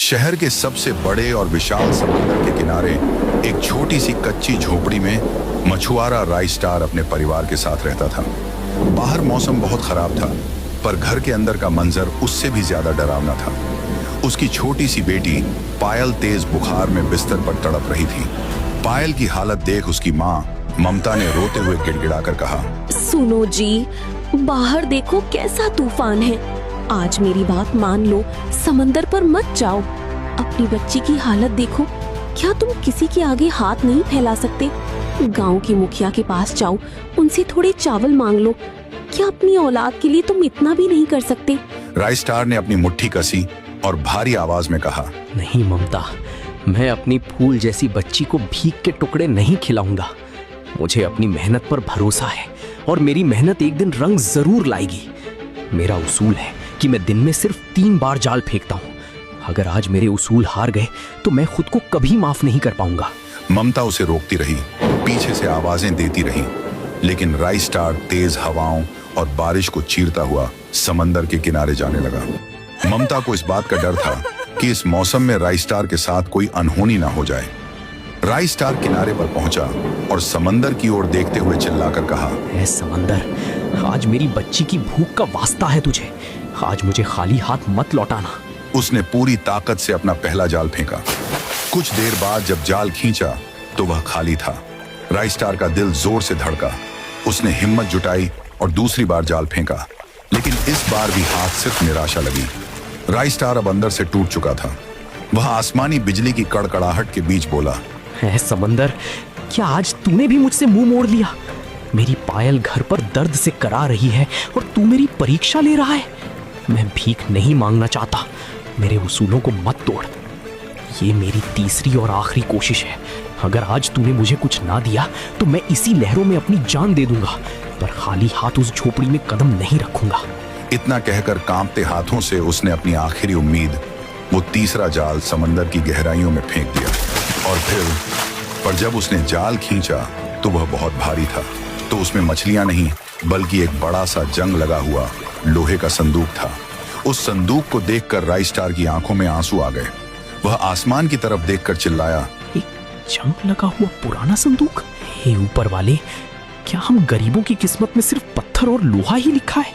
शहर के सबसे बड़े और विशाल समुद्र के किनारे एक छोटी सी कच्ची झोपड़ी में मछुआरा राइस्टार अपने परिवार के साथ रहता था। बाहर मौसम बहुत खराब था, पर घर के अंदर का मंजर उससे भी ज्यादा डरावना था। उसकी छोटी सी बेटी पायल तेज बुखार में बिस्तर पर तड़प रही थी। पायल की हालत देख उसकी माँ ममता ने रोते हुए गिड़गिड़ाकर कहा, सुनो जी, बाहर देखो कैसा तूफान है। आज मेरी बात मान लो, समंदर पर मत जाओ। अपनी बच्ची की हालत देखो, क्या तुम किसी के आगे हाथ नहीं फैला सकते? गांव की मुखिया के पास जाओ, उनसे थोड़े चावल मांग लो। क्या अपनी औलाद के लिए तुम इतना भी नहीं कर सकते? राइस्टार ने अपनी मुट्ठी कसी और भारी आवाज में कहा, नहीं ममता, मैं अपनी फूल जैसी बच्ची को भीख के टुकड़े नहीं खिलाऊंगा। मुझे अपनी मेहनत पर भरोसा है और मेरी मेहनत एक दिन रंग जरूर लाएगी। मेरा उसूल है कि मैं दिन में सिर्फ 3 बार जाल फेंकता हूँ। अगर आज मेरे उसूल हार गए तो मैं खुद को कभी माफ नहीं कर पाऊंगा। ममता उसे रोकती रही, पीछे से आवाजें देती रही, लेकिन राइस्टार तेज हवाओं और बारिश को चीरता हुआ समंदर के किनारे जाने लगा। ममता को इस बात का डर था कि इस मौसम में राइस्टार के साथ कोई अनहोनी ना हो जाए। राइस्टार किनारे पर पहुंचा और समंदर की ओर देखते हुए चिल्लाकर कहा, ऐ समंदर, आज मेरी बच्ची की भूख का वास्ता है तुझे। आज मुझे खाली हाथ मत लौटाना। उसने पूरी ताकत से अपना पहला जाल फेंका। कुछ देर बाद जब जाल खींचा तो वह खाली था। राइस्टार का दिल जोर से धड़का। उसने हिम्मत जुटाई और दूसरी बार जाल फेंका, लेकिन इस बार भी हाथ सिर्फ निराशा लगी। राइस्टार अब अंदर से टूट चुका था। वह आसमानी बिजली की कड़कड़ाहट के बीच बोला, है समंदर, क्या आज तूने भी मुझसे मुंह मोड़ लिया? मेरी पायल घर पर दर्द से करा रही है और तू मेरी परीक्षा ले रहा है। मैं भीख नहीं मांगना चाहता, मेरे उसूलों को मत तोड़। ये मेरी तीसरी और आखिरी कोशिश है। अगर आज तूने मुझे कुछ ना दिया तो मैं इसी लहरों में अपनी जान दे दूंगा, पर खाली हाथ उस झोपड़ी में कदम नहीं रखूंगा। इतना कहकर कांपते हाथों से उसने अपनी आखिरी उम्मीद, वो तीसरा जाल समंदर की गहराइयों में फेंक दिया। और पर जब उसने जाल खींचा तो वह बहुत भारी था। तो उसमें मछलियां नहीं, बल्कि एक बड़ा सा जंग लगा हुआ लोहे का संदूक था। उस संदूक को देखकर राइस्टार की आंखों में आंसू आ गए। वह आसमान की तरफ देखकर चिल्लाया, एक जंग लगा हुआ पुराना संदूक? हे ऊपर वाले, क्या हम गरीबों की किस्मत में सिर्फ पत्थर और लोहा ही लिखा है?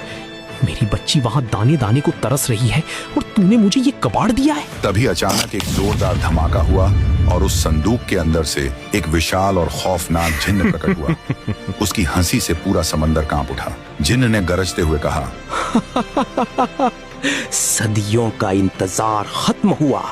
मेरी बच्ची वहां दाने दाने को तरस रही है और तूने मुझे ये कबाड़ दिया है। तभी अचानक एक जोरदार धमाका हुआ और उस संदूक के अंदर से एक विशाल और खौफनाक जिन्न प्रकट हुआ। उसकी हंसी से पूरा समंदर कांप उठा। जिन्न ने गरजते हुए कहा, सदियों का इंतजार खत्म हुआ।